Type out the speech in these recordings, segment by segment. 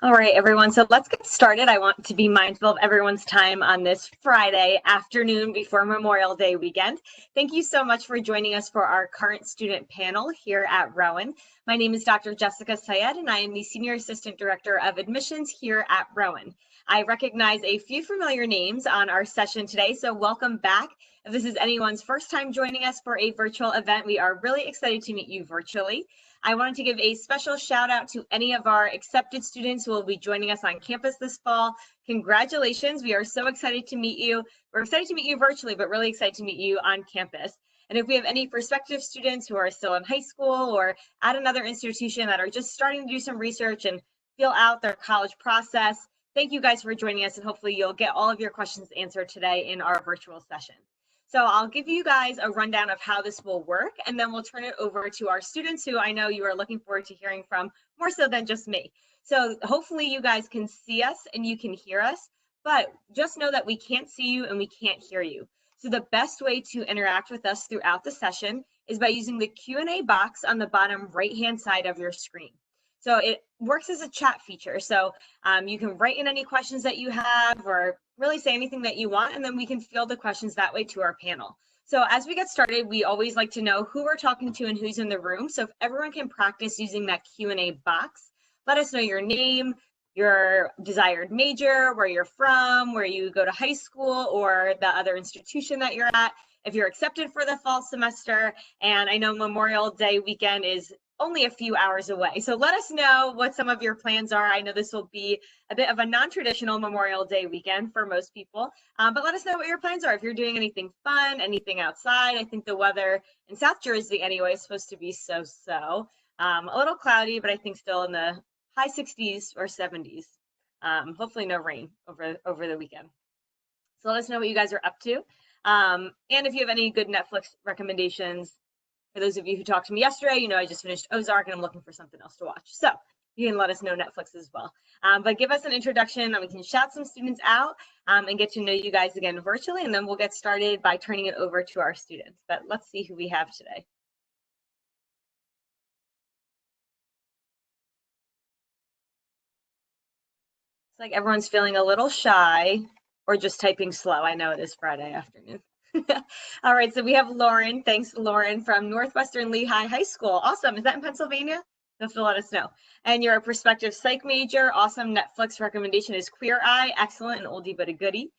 All right, everyone. So let's get started. I want to be mindful of everyone's time on this Friday afternoon before Memorial Day weekend. Thank you so much for joining us for our current student panel here at Rowan. My name is Dr. Jessica Syed, and I am the Senior Assistant Director of Admissions here at Rowan. I recognize a few familiar names on our session today, so welcome back. If this is anyone's first time joining us for a virtual event, we are really excited to meet you virtually. I wanted to give a special shout out to any of our accepted students who will be joining us on campus this fall. Congratulations. We are so excited to meet you. We're excited to meet you virtually, but really excited to meet you on campus. And if we have any prospective students who are still in high school or at another institution that are just starting to do some research and feel out their college process, thank you guys for joining us, and hopefully you'll get all of your questions answered today in our virtual session. So I'll give you guys a rundown of how this will work, and then we'll turn it over to our students who I know you are looking forward to hearing from more so than just me. So hopefully you guys can see us and you can hear us, but just know that we can't see you and we can't hear you. So the best way to interact with us throughout the session is by using the Q&A box on the bottom right-hand side of your screen. So it works as a chat feature. So you can write in any questions that you have or really say anything that you want, and then we can field the questions that way to our panel. So as we get started, we always like to know who we're talking to and who's in the room. So if everyone can practice using that Q&A box, let us know your name, your desired major, where you're from, where you go to high school, or the other institution that you're at, if you're accepted for the fall semester. And I know Memorial Day weekend is only a few hours away. So let us know what some of your plans are. I know this will be a bit of a non-traditional Memorial Day weekend for most people, but let us know what your plans are. If you're doing anything fun, anything outside. I think the weather in South Jersey anyway is supposed to be so-so. A little cloudy, but I think still in the high 60s or 70s. Hopefully no rain over the weekend. So let us know what you guys are up to. And if you have any good Netflix recommendations. For those of you who talked to me yesterday, you know I just finished Ozark and I'm looking for something else to watch. So you can let us know Netflix as well. But give us an introduction and we can shout some students out and get to know you guys again virtually. And then we'll get started by turning it over to our students. But let's see who we have today. It's like everyone's feeling a little shy or just typing slow. I know it is Friday afternoon. All right, so we have Lauren. Thanks, Lauren, from Northwestern Lehigh High School. Awesome. Is that in Pennsylvania? You'll have to let us know. And you're a prospective psych major. Awesome. Netflix recommendation is Queer Eye. Excellent, an oldie but a goodie.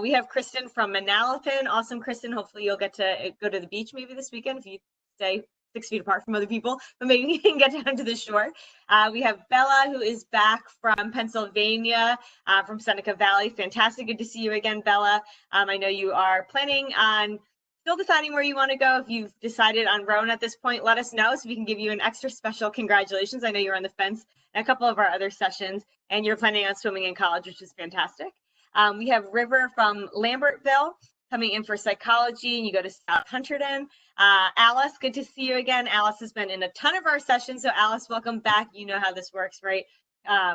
We have Kristen from Manalapan. Awesome, Kristen. Hopefully you'll get to go to the beach maybe this weekend if you stay 6 feet apart from other people, but maybe you can get down to the shore. We have Bella, who is back from Pennsylvania, from Seneca Valley. Fantastic. Good to see you again, Bella. I know you are planning on still deciding where you want to go. If you've decided on Rowan at this point, let us know so we can give you an extra special congratulations. I know you're on the fence in a couple of our other sessions, and you're planning on swimming in college, which is fantastic. We have River from Lambertville coming in for psychology, and you go to South Hunterdon. Alice, good to see you again. Alice has been in a ton of our sessions, so Alice, welcome back. You know how this works, right?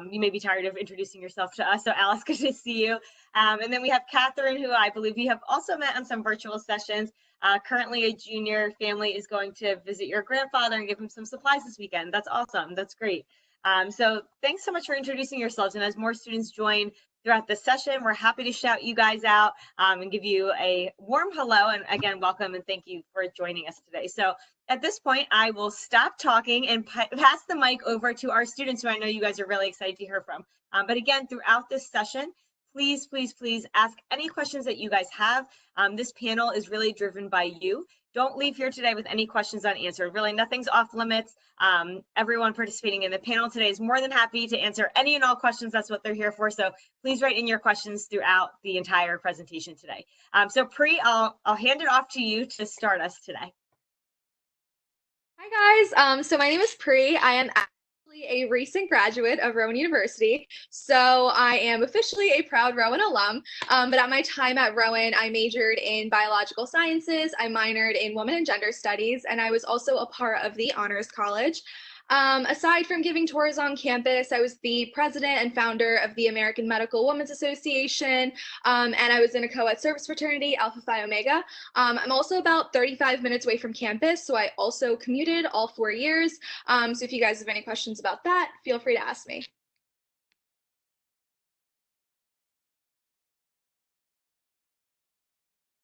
You may be tired of introducing yourself to us, so Alice, good to see you. And then we have Catherine, who I believe we have also met on some virtual sessions. Currently a junior. Family is going to visit your grandfather and give him some supplies this weekend. That's awesome. That's great. So thanks so much for introducing yourselves. And as more students join throughout the session, we're happy to shout you guys out and give you a warm hello. And again, welcome and thank you for joining us today. So at this point, I will stop talking and pass the mic over to our students who I know you guys are really excited to hear from. But again, throughout this session, please, please, please ask any questions that you guys have. This panel is really driven by you. Don't leave here today with any questions unanswered. Really, nothing's off limits. Everyone participating in the panel today is more than happy to answer any and all questions. That's what they're here for. So please write in your questions throughout the entire presentation today. So Pri, I'll hand it off to you to start us today. Hi guys, so my name is Pri. I am actually a recent graduate of Rowan University, so I am officially a proud Rowan alum, but at my time at Rowan, I majored in biological sciences, I minored in women and gender studies, and I was also a part of the Honors College. Aside from giving tours on campus, I was the president and founder of the American Medical Women's Association, and I was in a co-ed service fraternity, Alpha Phi Omega. I'm also about 35 minutes away from campus, so I also commuted all 4 years. So if you guys have any questions about that, feel free to ask me.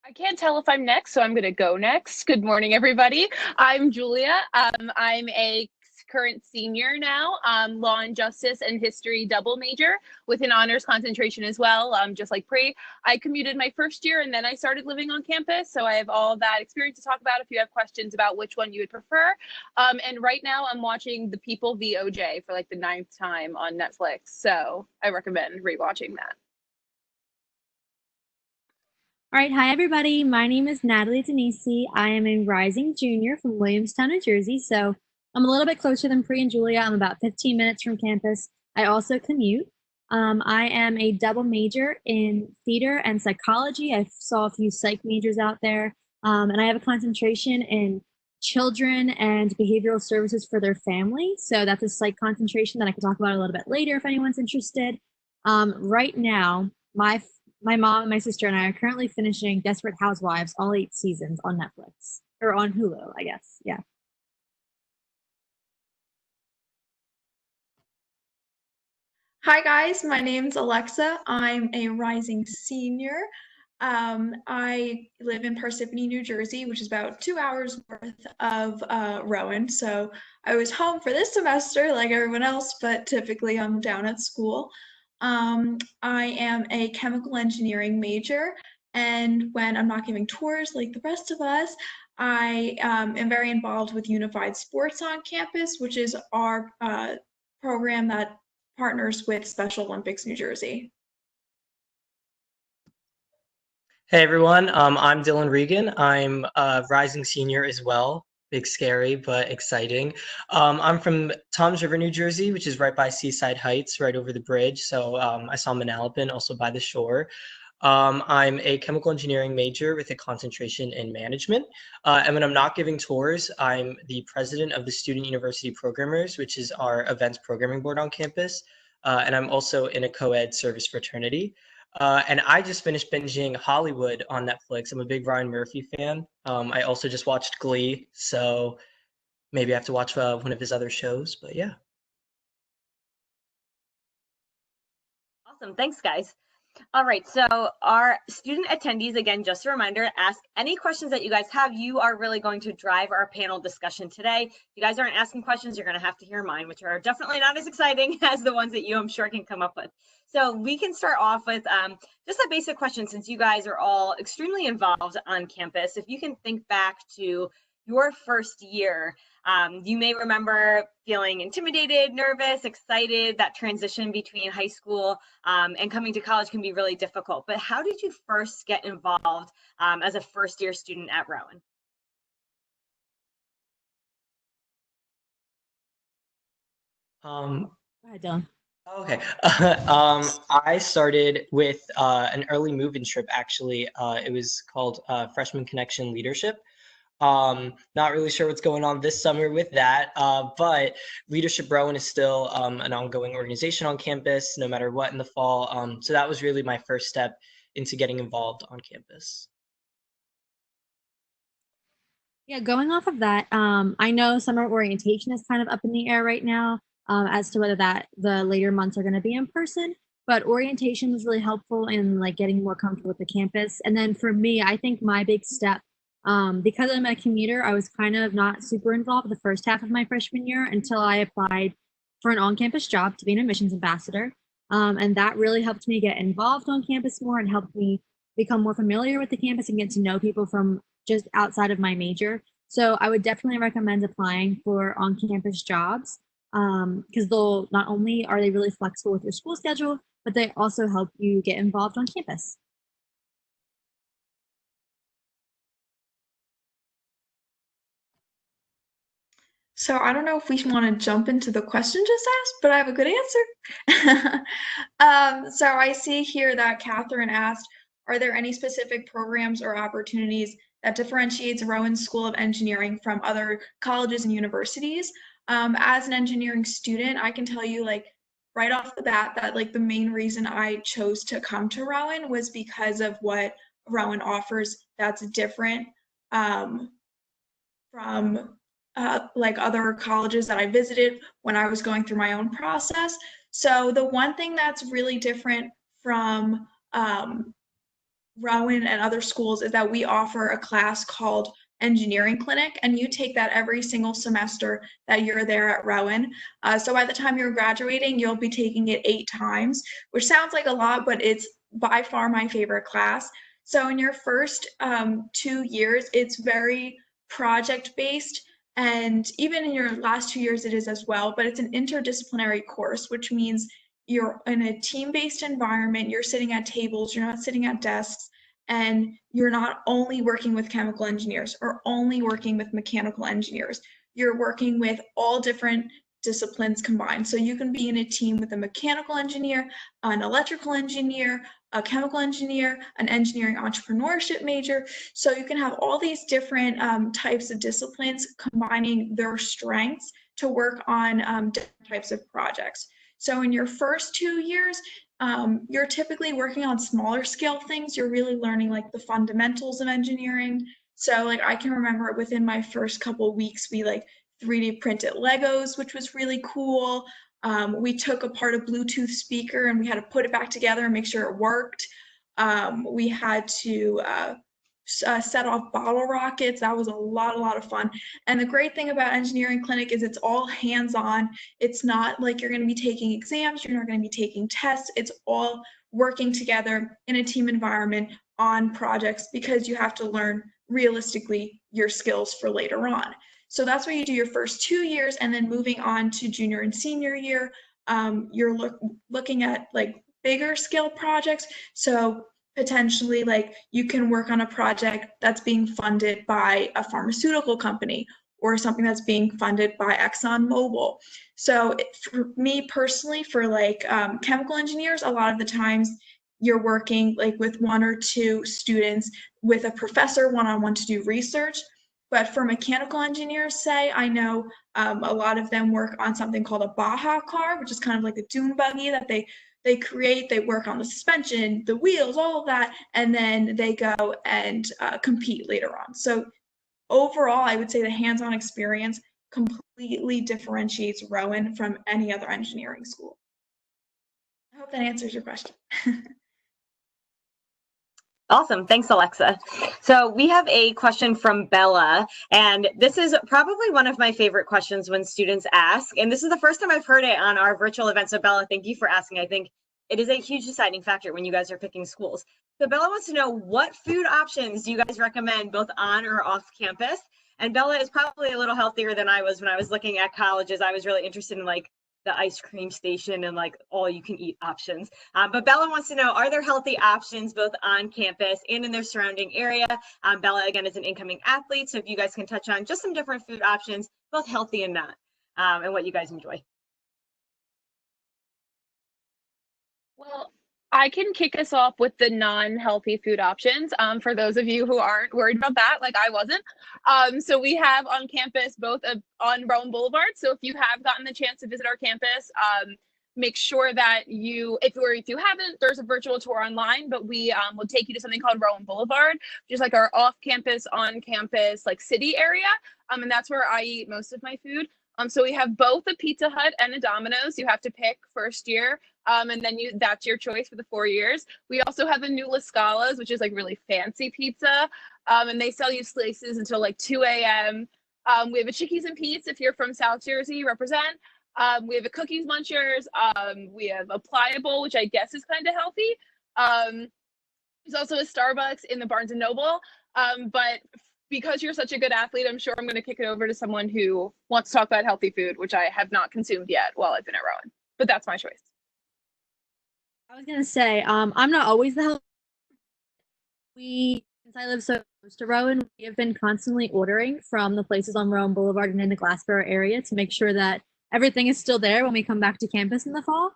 I can't tell if I'm next, so I'm going to go next. Good morning, everybody. I'm Julia. I'm a current senior now, law and justice and history double major with an honors concentration as well, just like Pri. I commuted my first year and then I started living on campus, so I have all that experience to talk about if you have questions about which one you would prefer. And right now I'm watching The People v. OJ for like the 9th time on Netflix, so I recommend rewatching that. All right, hi everybody. My name is Natalie Zanussi. I am a rising junior from Williamstown, New Jersey. So I'm a little bit closer than Pri and Julia. I'm about 15 minutes from campus. I also commute. I am a double major in theater and psychology. I saw a few psych majors out there, and I have a concentration in children and behavioral services for their family. So that's a psych concentration that I can talk about a little bit later if anyone's interested. Right now, my mom and my sister and I are currently finishing Desperate Housewives, all 8 seasons on Netflix or on Hulu, I guess. Yeah. Hi guys, my name's Alexa. I'm a rising senior. I live in Parsippany, New Jersey, which is about 2 hours north of Rowan. So I was home for this semester like everyone else, but typically I'm down at school. I am a chemical engineering major, and when I'm not giving tours like the rest of us, I am very involved with Unified Sports on campus, which is our program that partners with Special Olympics New Jersey. Hey everyone, I'm Dylan Regan. I'm a rising senior as well. Big scary, but exciting. I'm from Toms River, New Jersey, which is right by Seaside Heights, right over the bridge. So I saw Manalapan, also by the shore. I'm a chemical engineering major with a concentration in management. And when I'm not giving tours, I'm the president of the Student University Programmers, which is our events programming board on campus. And I'm also in a co-ed service fraternity. And I just finished binging Hollywood on Netflix. I'm a big Ryan Murphy fan. I also just watched Glee, so maybe I have to watch one of his other shows, but yeah. Awesome. Thanks, guys. All right, so our student attendees, again, just a reminder, ask any questions that you guys have. You are really going to drive our panel discussion today. If you guys aren't asking questions, you're going to have to hear mine, which are definitely not as exciting as the ones that you, I'm sure, can come up with. So we can start off with just a basic question, since you guys are all extremely involved on campus. If you can think back to your first year, you may remember feeling intimidated, nervous, excited. That transition between high school and coming to college can be really difficult. But how did you first get involved as a first-year student at Rowan? Go ahead, Dylan. Okay. I started with an early move-in trip, actually. It was called Freshman Connection Leadership. Not really sure what's going on this summer with that, but Leadership Rowan is still an ongoing organization on campus, no matter what in the fall. So that was really my first step into getting involved on campus. Yeah, going off of that, I know summer orientation is kind of up in the air right now as to whether that the later months are going to be in person. But orientation was really helpful in like getting more comfortable with the campus. And then for me, I think my big step, because I'm a commuter, I was kind of not super involved the first half of my freshman year until I applied for an on-campus job to be an admissions ambassador. And that really helped me get involved on campus more and helped me become more familiar with the campus and get to know people from just outside of my major. So I would definitely recommend applying for on-campus jobs because they'll not only are they really flexible with your school schedule, but they also help you get involved on campus. So I don't know if we want to jump into the question just asked, but I have a good answer. So I see here that Catherine asked, are there any specific programs or opportunities that differentiates Rowan School of Engineering from other colleges and universities? As an engineering student, I can tell you like right off the bat that like the main reason I chose to come to Rowan was because of what Rowan offers that's different from like other colleges that I visited when I was going through my own process. So the one thing that's really different from Rowan and other schools is that we offer a class called Engineering Clinic, and you take that every single semester that you're there at Rowan. So by the time you're graduating, you'll be taking it 8 times, which sounds like a lot, but it's by far my favorite class. So in your first 2 years, it's very project based. And even in your last 2 years, it is as well, but it's an interdisciplinary course, which means you're in a team-based environment, you're sitting at tables, you're not sitting at desks, and you're not only working with chemical engineers or only working with mechanical engineers. You're working with all different disciplines combined. So you can be in a team with a mechanical engineer, an electrical engineer, a chemical engineer, an engineering entrepreneurship major. So you can have all these different types of disciplines combining their strengths to work on different types of projects. So in your first 2 years, you're typically working on smaller scale things. You're really learning like the fundamentals of engineering. So like I can remember within my first couple weeks, we like 3D printed Legos, which was really cool. We took apart a Bluetooth speaker and we had to put it back together and make sure it worked. We had to set off bottle rockets. That was a lot of fun. And the great thing about Engineering Clinic is it's all hands-on. It's not like you're going to be taking exams, you're not going to be taking tests. It's all working together in a team environment on projects because you have to learn realistically your skills for later on. So that's where you do your first 2 years, and then moving on to junior and senior year, you're looking at like bigger scale projects. So potentially like you can work on a project that's being funded by a pharmaceutical company or something that's being funded by ExxonMobil. So for me personally, for like chemical engineers, a lot of the times you're working like with 1 or 2 students with a professor one-on-one to do research. But for mechanical engineers, say, I know a lot of them work on something called a Baja car, which is kind of like a dune buggy that they create. They work on the suspension, the wheels, all of that, and then they go and compete later on. So overall, I would say the hands-on experience completely differentiates Rowan from any other engineering school. I hope that answers your question. Awesome. Thanks, Alexa. So we have a question from Bella, and this is probably one of my favorite questions when students ask, and this is the first time I've heard it on our virtual event. So Bella, thank you for asking. I think it is a huge deciding factor when you guys are picking schools. So Bella wants to know, what food options do you guys recommend both on or off campus? And Bella is probably a little healthier than I was when I was looking at colleges. I was really interested in like the ice cream station and like all you can eat options. But Bella wants to know, are there healthy options both on campus and in their surrounding area? Bella, again, is an incoming athlete. So if you guys can touch on just some different food options, both healthy and not, and what you guys enjoy. Well, I can kick us off with the non-healthy food options. For those of you who aren't worried about that, like I wasn't. So we have on campus both on Rouen Boulevard. So if you have gotten the chance to visit our campus, make sure that if you haven't, there's a virtual tour online, but we will take you to something called Rowan Boulevard, which is like our off-campus, on-campus, like city area. And that's where I eat most of my food. So we have both a Pizza Hut and a Domino's. You have to pick first year. And then that's your choice for the 4 years. We also have a new La Scala's, which is like really fancy pizza. And they sell you slices until like 2 a.m. We have a Chickies and Pete's if you're from South Jersey, represent. We have a Cookies Munchers. We have a Pliable, which I guess is kind of healthy. There's also a Starbucks in the Barnes & Noble. But because you're such a good athlete, I'm sure I'm going to kick it over to someone who wants to talk about healthy food, which I have not consumed yet while I've been at Rowan. But that's my choice. I was gonna say, I'm not always the health. Since I live so close to Rowan, we have been constantly ordering from the places on Rowan Boulevard and in the Glassboro area to make sure that everything is still there when we come back to campus in the fall.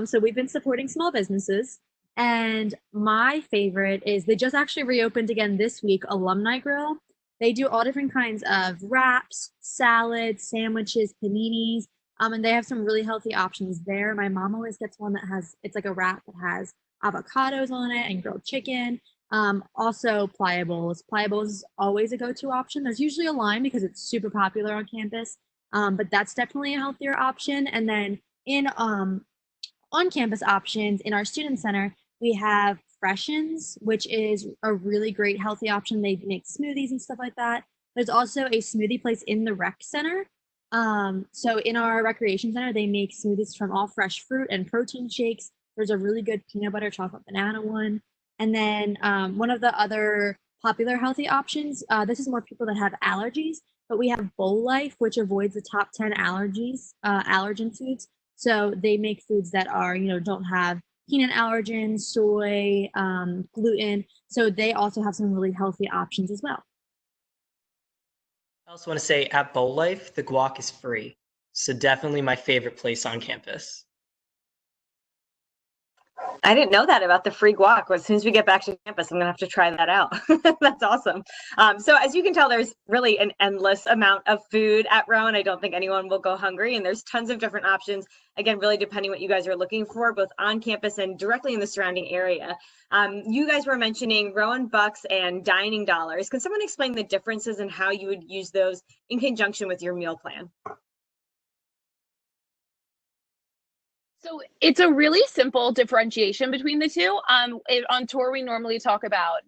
So we've been supporting small businesses. And my favorite is, they just actually reopened again this week, Alumni Grill. They do all different kinds of wraps, salads, sandwiches, paninis. And they have some really healthy options there. My mom always gets one that it's like a wrap that has avocados on it and grilled chicken. Also Pliables. Pliables is always a go-to option. There's usually a line because it's super popular on campus. But that's definitely a healthier option. And then in on-campus options in our student center, we have Expressions, which is a really great healthy option. They make smoothies and stuff like that. There's also a smoothie place in the rec center. So in our recreation center, they make smoothies from all fresh fruit and protein shakes. There's a really good peanut butter chocolate banana one. And then one of the other popular healthy options, this is more people that have allergies, but we have Bowl Life, which avoids the top 10 allergen foods. So they make foods that are, don't have peanut allergens, soy, gluten. So they also have some really healthy options as well. I also want to say at Bowl Life, the guac is free. So definitely my favorite place on campus. I didn't know that about the free guac. As soon as we get back to campus, I'm gonna have to try that out. That's awesome. So as you can tell, there's really an endless amount of food at Rowan. I don't think anyone will go hungry, and there's tons of different options. Again, really depending what you guys are looking for, both on campus and directly in the surrounding area. You guys were mentioning Rowan Bucks and dining dollars. Can someone explain the differences and how you would use those in conjunction with your meal plan? So it's a really simple differentiation between the two. On tour, we normally talk about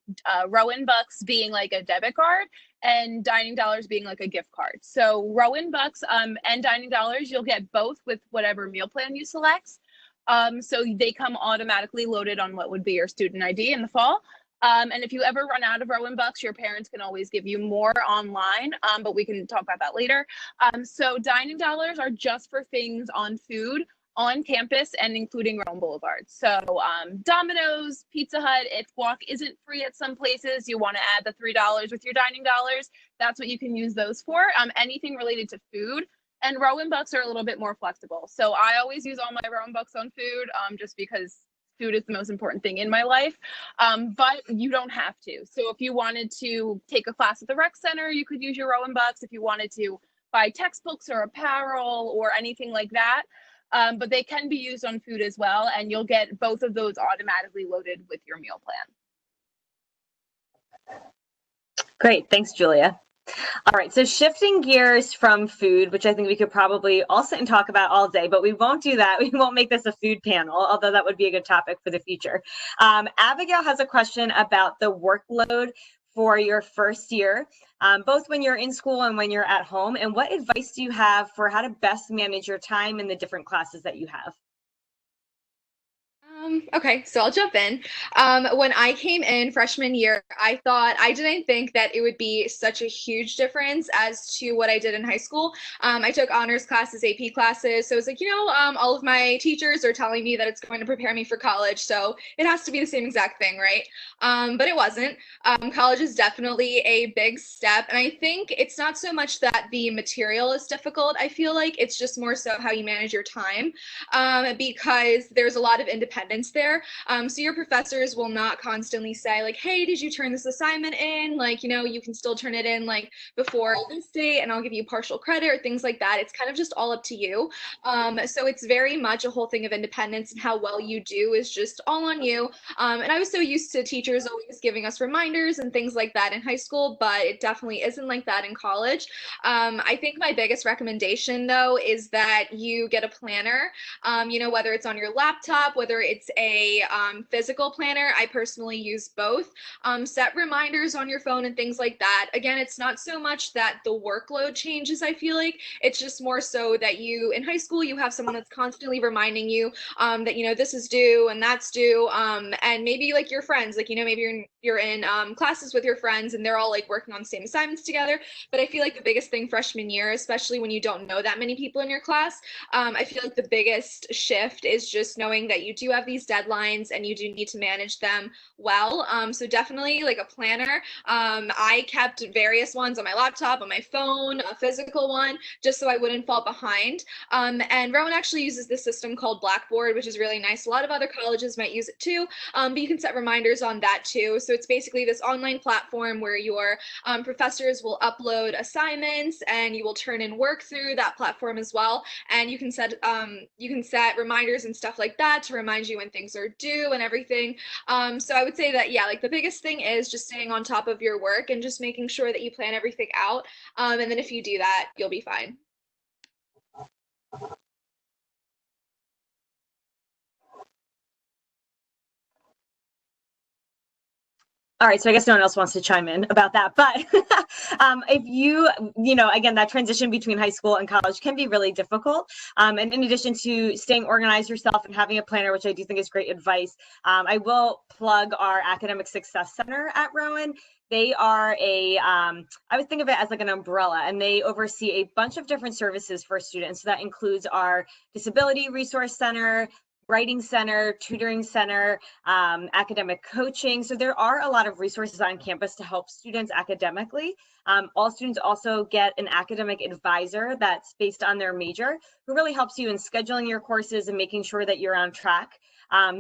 Rowan Bucks being like a debit card and Dining Dollars being like a gift card. So Rowan Bucks and Dining Dollars, you'll get both with whatever meal plan you select. So they come automatically loaded on what would be your student ID in the fall. And if you ever run out of Rowan Bucks, your parents can always give you more online, but we can talk about that later. So Dining Dollars are just for things on food on campus and including Rowan Boulevard. So Domino's, Pizza Hut, if guac isn't free at some places, you want to add the $3 with your dining dollars, that's what you can use those for. Anything related to food. And Rowan Bucks are a little bit more flexible. So I always use all my Rowan Bucks on food just because food is the most important thing in my life, but you don't have to. So if you wanted to take a class at the rec center, you could use your Rowan Bucks. If you wanted to buy textbooks or apparel or anything like that, but they can be used on food as well, and you'll get both of those automatically loaded with your meal plan. Great, thanks, Julia. All right, so shifting gears from food, which I think we could probably all sit and talk about all day, but we won't do that. We won't make this a food panel, although that would be a good topic for the future. Abigail has a question about the workload for your first year, both when you're in school and when you're at home. And what advice do you have for how to best manage your time in the different classes that you have? Okay, so I'll jump in. When I came in freshman year, I didn't think that it would be such a huge difference as to what I did in high school. I took honors classes, AP classes, so it's like, all of my teachers are telling me that it's going to prepare me for college, so it has to be the same exact thing, right? But it wasn't. College is definitely a big step, and I think it's not so much that the material is difficult. I feel like it's just more so how you manage your time, because there's a lot of independence there. So your professors will not constantly say like, hey, did you turn this assignment in? Like, you can still turn it in like before this date and I'll give you partial credit or things like that. It's kind of just all up to you. So it's very much a whole thing of independence, and how well you do is just all on you. And I was so used to teachers always giving us reminders and things like that in high school, but it definitely isn't like that in college. I think my biggest recommendation though is that you get a planner, whether it's on your laptop, whether it's a physical planner. I personally use both. Set reminders on your phone and things like that. Again, it's not so much that the workload changes, I feel like. It's just more so that in high school, you have someone that's constantly reminding you that, this is due and that's due. And maybe like your friends, like, maybe you're in classes with your friends and they're all like working on the same assignments together. But I feel like the biggest thing freshman year, especially when you don't know that many people in your class, I feel like the biggest shift is just knowing that you do have these deadlines and you do need to manage them well. So definitely like a planner. I kept various ones on my laptop, on my phone, a physical one, just so I wouldn't fall behind. And Rowan actually uses this system called Blackboard, which is really nice. A lot of other colleges might use it too, but you can set reminders on that too. So it's basically this online platform where your professors will upload assignments and you will turn in work through that platform as well. And you can set reminders and stuff like that to remind you when things are due and everything. So I would say that, yeah, like the biggest thing is just staying on top of your work and just making sure that you plan everything out. And then if you do that, you'll be fine. All right, so I guess no one else wants to chime in about that, but if again, that transition between high school and college can be really difficult. And in addition to staying organized yourself and having a planner, which I do think is great advice, I will plug our Academic Success Center at Rowan. They are I would think of it as like an umbrella, and they oversee a bunch of different services for students. So that includes our Disability Resource Center, Writing Center, Tutoring Center, academic coaching. So there are a lot of resources on campus to help students academically. All students also get an academic advisor that's based on their major, who really helps you in scheduling your courses and making sure that you're on track.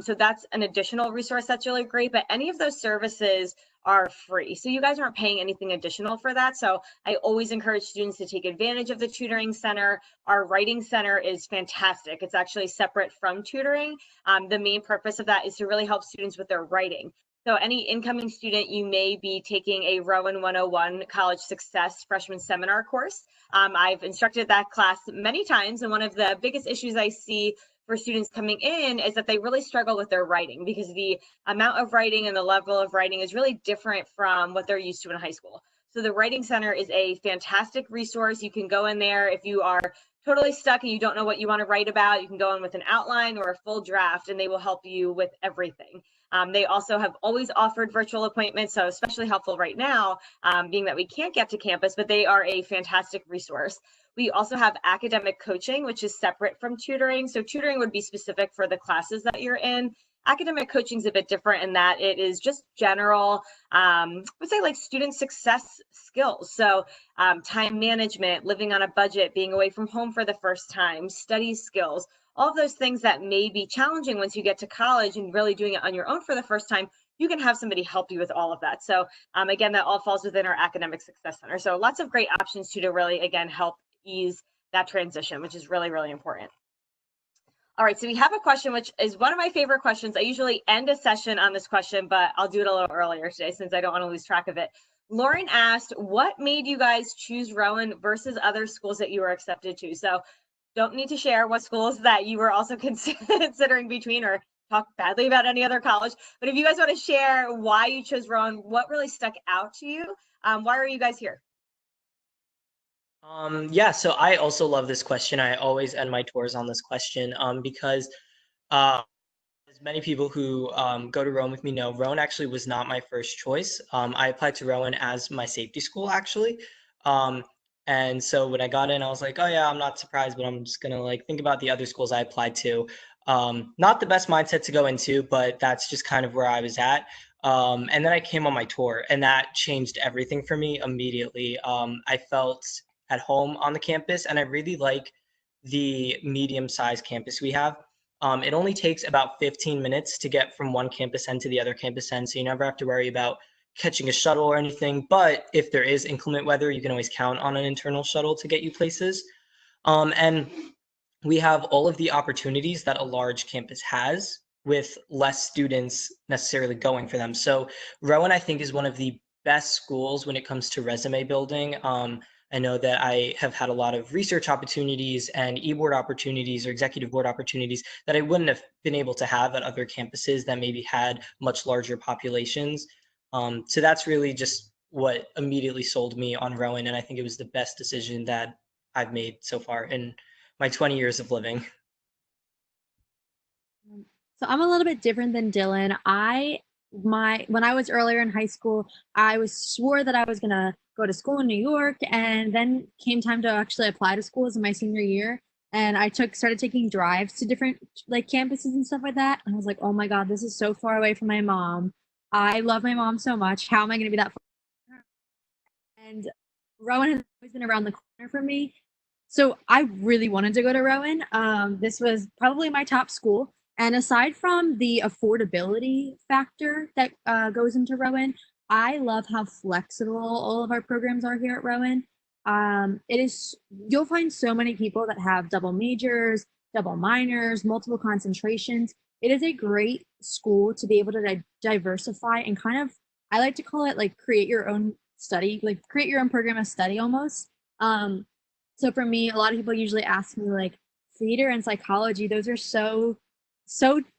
So that's an additional resource that's really great, but any of those services are free. So you guys aren't paying anything additional for that. So I always encourage students to take advantage of the Tutoring Center. Our Writing Center is fantastic. It's actually separate from tutoring. The main purpose of that is to really help students with their writing. So any incoming student, you may be taking a Rowan 101 College Success Freshman Seminar course. I've instructed that class many times, and one of the biggest issues I see for students coming in is that they really struggle with their writing, because the amount of writing and the level of writing is really different from what they're used to in high school. So the Writing Center is a fantastic resource. You can go in there if you are totally stuck and you don't know what you want to write about. You can go in with an outline or a full draft, and they will help you with everything. They also have always offered virtual appointments, so especially helpful right now, being that we can't get to campus, but they are a fantastic resource. We also have academic coaching, which is separate from tutoring. So tutoring would be specific for the classes that you're in. Academic coaching is a bit different in that it is just general, I would say, like student success skills. So time management, living on a budget, being away from home for the first time, study skills, all of those things that may be challenging once you get to college and really doing it on your own for the first time. You can have somebody help you with all of that. So again, that all falls within our Academic Success Center. So lots of great options to really, again, help ease that transition, which is really, really important. All right, so we have a question, which is one of my favorite questions. I usually end a session on this question, but I'll do it a little earlier today since I don't want to lose track of it. Lauren asked, what made you guys choose Rowan versus other schools that you were accepted to? So don't need to share what schools that you were also considering between, or talk badly about any other college. But if you guys want to share why you chose Rowan, what really stuck out to you? Why are you guys here? Yeah, so I also love this question. I always end my tours on this question because as many people who go to Rowan with me know, Rowan actually was not my first choice. I applied to Rowan as my safety school, actually. And so when I got in, I was like, oh yeah, I'm not surprised, but I'm just gonna like think about the other schools I applied to. Not the best mindset to go into, but that's just kind of where I was at. And then I came on my tour, and that changed everything for me immediately. I felt at home on the campus, and I really like the medium-sized campus we have. It only takes about 15 minutes to get from one campus end to the other campus end, so you never have to worry about catching a shuttle or anything. But if there is inclement weather, you can always count on an internal shuttle to get you places. And we have all of the opportunities that a large campus has with less students necessarily going for them. So Rowan, I think, is one of the best schools when it comes to resume building. I know that I have had a lot of research opportunities and e-board opportunities or executive board opportunities that I wouldn't have been able to have at other campuses that maybe had much larger populations. So that's really just what immediately sold me on Rowan, and I think it was the best decision that I've made so far in my 20 years of living. So I'm a little bit different than Dylan. When I was earlier in high school, I was swore that I was gonna go to school in New York, and then came time to actually apply to schools in my senior year. And I started taking drives to different like campuses and stuff like that. And I was like, oh my God, this is so far away from my mom. I love my mom so much. How am I gonna be that far? And Rowan has always been around the corner for me. So I really wanted to go to Rowan. This was probably my top school. And aside from the affordability factor that goes into Rowan, I love how flexible all of our programs are here at Rowan. You'll find so many people that have double majors, double minors, multiple concentrations. It is a great school to be able to diversify and kind of, I like to call it like create your own study, like create your own program of study almost. So for me, a lot of people usually ask me like theater and psychology, those are so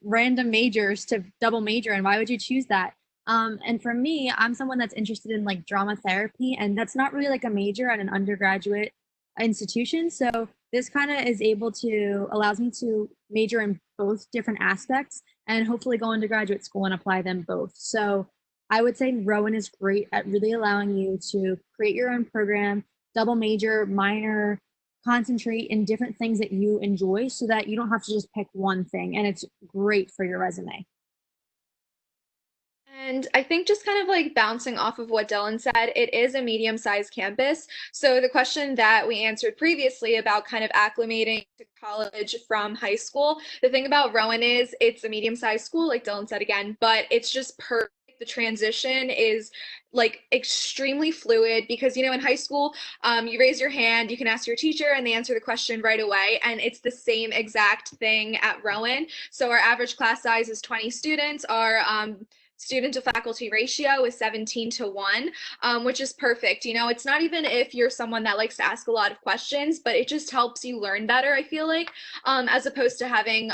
random majors to double major, and why would you choose that? And for me, I'm someone that's interested in like drama therapy, and that's not really like a major at an undergraduate institution. So this kind of is able to allows me to major in both different aspects and hopefully go into graduate school and apply them both. So I would say Rowan is great at really allowing you to create your own program, double major, minor, concentrate in different things that you enjoy so that you don't have to just pick one thing. And it's great for your resume. And I think just kind of like bouncing off of what Dylan said, it is a medium-sized campus. So the question that we answered previously about kind of acclimating to college from high school, the thing about Rowan is it's a medium-sized school, like Dylan said again, but it's just perfect. The transition is like extremely fluid because, you know, in high school, you raise your hand, you can ask your teacher and they answer the question right away. And it's the same exact thing at Rowan. So our average class size is 20 students. Our student to faculty ratio is 17-1, which is perfect. You know, it's not even if you're someone that likes to ask a lot of questions, but it just helps you learn better, I feel like, as opposed to having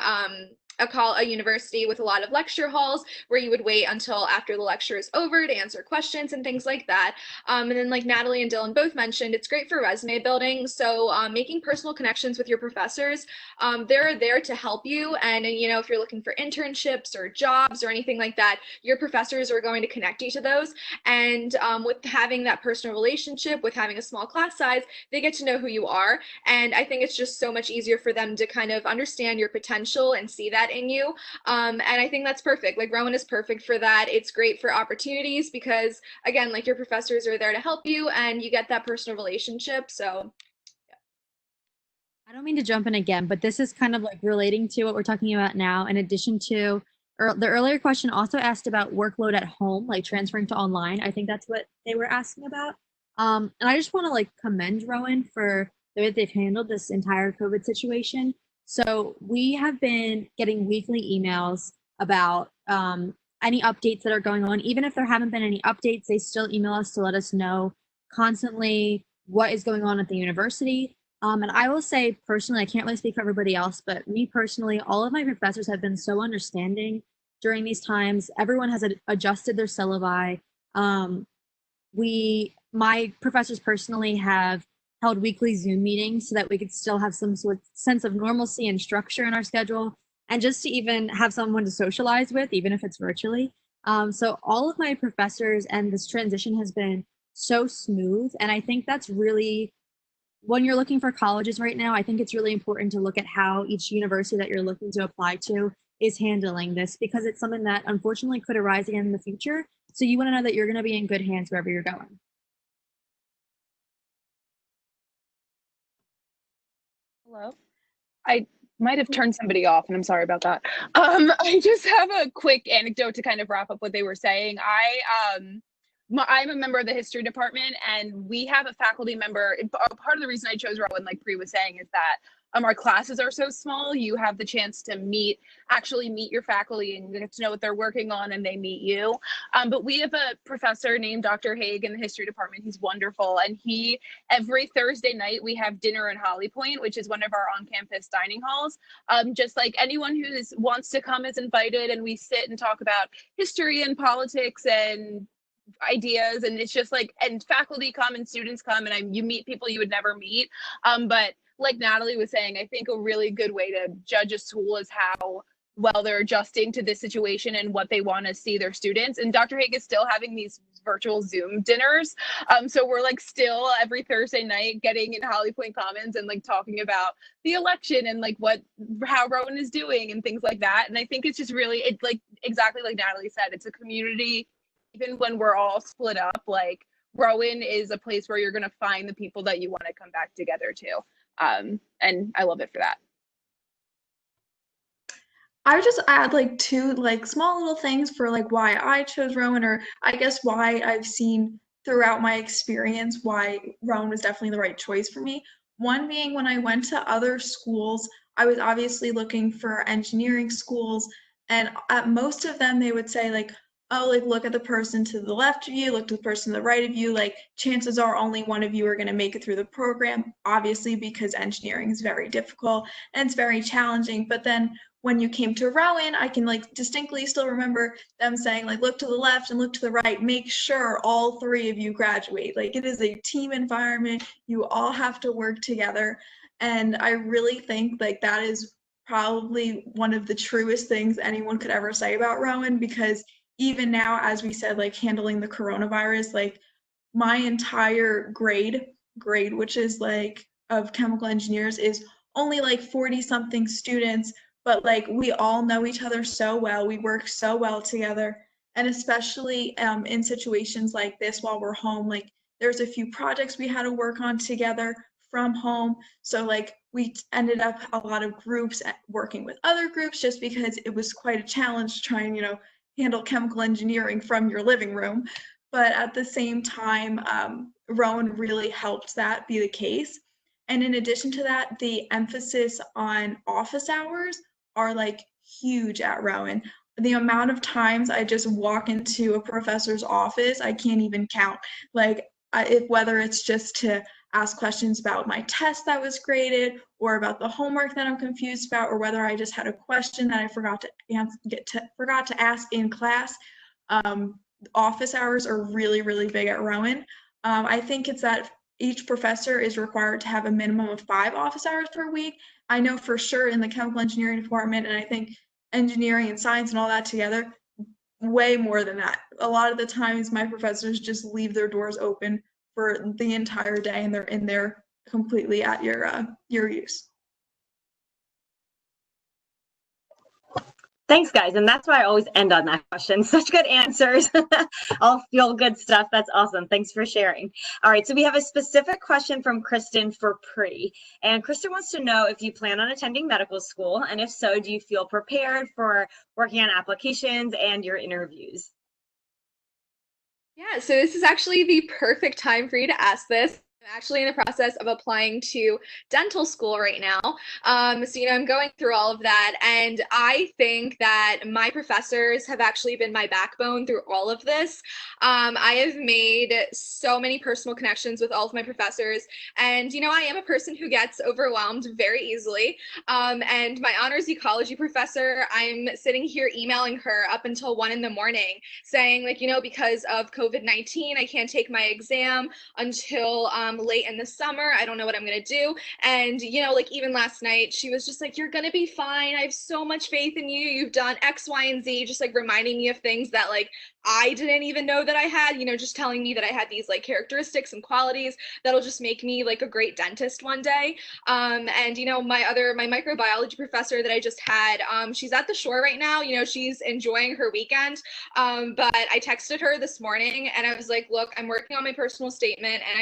a university with a lot of lecture halls where you would wait until after the lecture is over to answer questions and things like that. And then like Natalie and Dylan both mentioned, it's great for resume building. So making personal connections with your professors, they're there to help you. And, you know, if you're looking for internships or jobs or anything like that, your professors are going to connect you to those. And with having that personal relationship, with having a small class size, they get to know who you are. And I think it's just so much easier for them to kind of understand your potential and see that in you. And I think that's perfect. Like Rowan is perfect for that. It's great for opportunities because, again, like your professors are there to help you and you get that personal relationship. So I don't mean to jump in again, but this is kind of like relating to what we're talking about now, in addition to the earlier question also asked about workload at home, like transferring to online. I think that's what they were asking about. And I just want to like commend Rowan for the way they've handled this entire COVID situation. So we have been getting weekly emails about any updates that are going on. Even if there haven't been any updates, they still email us to let us know constantly what is going on at the university. And I will say personally, I can't really speak for everybody else, but me personally, all of my professors have been so understanding during these times. Everyone has adjusted their syllabi. My professors personally have held weekly Zoom meetings so that we could still have some sort of sense of normalcy and structure in our schedule, and just to even have someone to socialize with, even if it's virtually. So all of my professors and this transition has been so smooth, and I think that's really, when you're looking for colleges right now, I think it's really important to look at how each university that you're looking to apply to is handling this, because it's something that unfortunately could arise again in the future. So you want to know that you're going to be in good hands wherever you're going. Hello. I might have turned somebody off, and I'm sorry about that. I just have a quick anecdote to kind of wrap up what they were saying. I'm a member of the history department, and we have a faculty member. Part of the reason I chose Rowan, like Pri was saying, is that our classes are so small. You have the chance to actually meet your faculty and get to know what they're working on, and they meet you. But we have a professor named Dr. Haig in the history department. He's wonderful. And every Thursday night, we have dinner in Holly Point, which is one of our on-campus dining halls. Just like anyone who wants to come is invited, and we sit and talk about history and politics and ideas, and it's just like, and faculty come and students come, and you meet people you would never meet. But like Natalie was saying, I think a really good way to judge a school is how well they're adjusting to this situation and what they want to see their students. And Dr. Haig is still having these virtual Zoom dinners. So we're like still every Thursday night getting in Holly Point Commons and like talking about the election and like how Rowan is doing and things like that. And I think it's just really, it's like exactly like Natalie said, it's a community. Even when we're all split up, like Rowan is a place where you're going to find the people that you want to come back together to. And I love it for that. I would just add like two like small little things for like why I chose Rowan, or I guess why I've seen throughout my experience why Rowan was definitely the right choice for me. One being, when I went to other schools, I was obviously looking for engineering schools, and at most of them they would say like, oh, like look at the person to the left of you, look to the person to the right of you, like chances are only one of you are going to make it through the program, obviously, because engineering is very difficult and it's very challenging. But then when you came to Rowan, I can like distinctly still remember them saying like, look to the left and look to the right, make sure all three of you graduate. Like it is a team environment. You all have to work together. And I really think like that is probably one of the truest things anyone could ever say about Rowan, because even now, as we said, like handling the coronavirus, like my entire grade, which is like of chemical engineers, is only like 40 something students, but like we all know each other so well. We work so well together. And especially in situations like this while we're home, like there's a few projects we had to work on together from home. So like we ended up a lot of groups working with other groups just because it was quite a challenge to try and, handle chemical engineering from your living room. But at the same time, Rowan really helped that be the case. And in addition to that, the emphasis on office hours are like huge at Rowan. The amount of times I just walk into a professor's office, I can't even count. Like, whether it's just to ask questions about my test that was graded, or about the homework that I'm confused about, or whether I just had a question that I forgot to ask in class. Office hours are really, really big at Rowan. I think it's that each professor is required to have a minimum of 5 office hours per week. I know for sure in the chemical engineering department, and I think engineering and science and all that together, way more than that. A lot of the times my professors just leave their doors open for the entire day and they're in there completely at your use. Thanks, guys. And that's why I always end on that question. Such good answers. All feel good stuff. That's awesome. Thanks for sharing. All right. So we have a specific question from Kristen for Pri. And Kristen wants to know if you plan on attending medical school. And if so, do you feel prepared for working on applications and your interviews? Yeah, so this is actually the perfect time for you to ask this. I'm actually in the process of applying to dental school right now. So, I'm going through all of that. And I think that my professors have actually been my backbone through all of this. I have made so many personal connections with all of my professors. And, I am a person who gets overwhelmed very easily. And my honors ecology professor, I'm sitting here emailing her up until 1 a.m. saying, like, because of COVID-19, I can't take my exam until late in the summer. I don't know what I'm gonna do. And like even last night, she was just like, you're gonna be fine. I have so much faith in you. You've done X, Y, and Z, just like reminding me of things that like I didn't even know that I had, just telling me that I had these like characteristics and qualities that'll just make me like a great dentist one day. And my microbiology professor that I just had, she's at the shore right now. She's enjoying her weekend. But I texted her this morning and I was like, look, I'm working on my personal statement and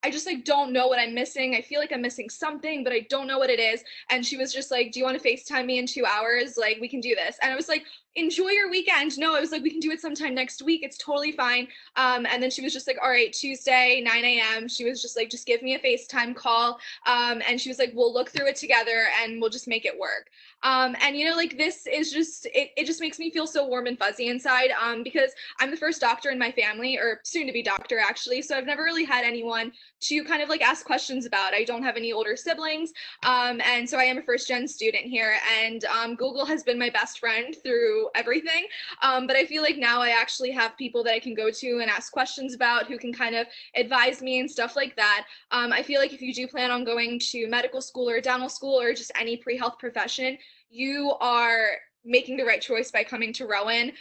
I just like don't know what I'm missing. I feel like I'm missing something, but I don't know what it is. And she was just like, do you want to FaceTime me in 2 hours? Like, we can do this. And I was like, enjoy your weekend. No, I was like, we can do it sometime next week. It's totally fine. And then she was just like, all right, Tuesday, 9 a.m. She was just like, just give me a FaceTime call. And she was like, we'll look through it together and we'll just make it work. And like this is just, it just makes me feel so warm and fuzzy inside, because I'm the first doctor in my family, or soon to be doctor actually. So I've never really had anyone to kind of like ask questions about. I don't have any older siblings. And so I am a first gen student here, and Google has been my best friend through everything. But I feel like now I actually have people that I can go to and ask questions about, who can kind of advise me and stuff like that. I feel like if you do plan on going to medical school or dental school or just any pre-health profession, you are making the right choice by coming to Rowan.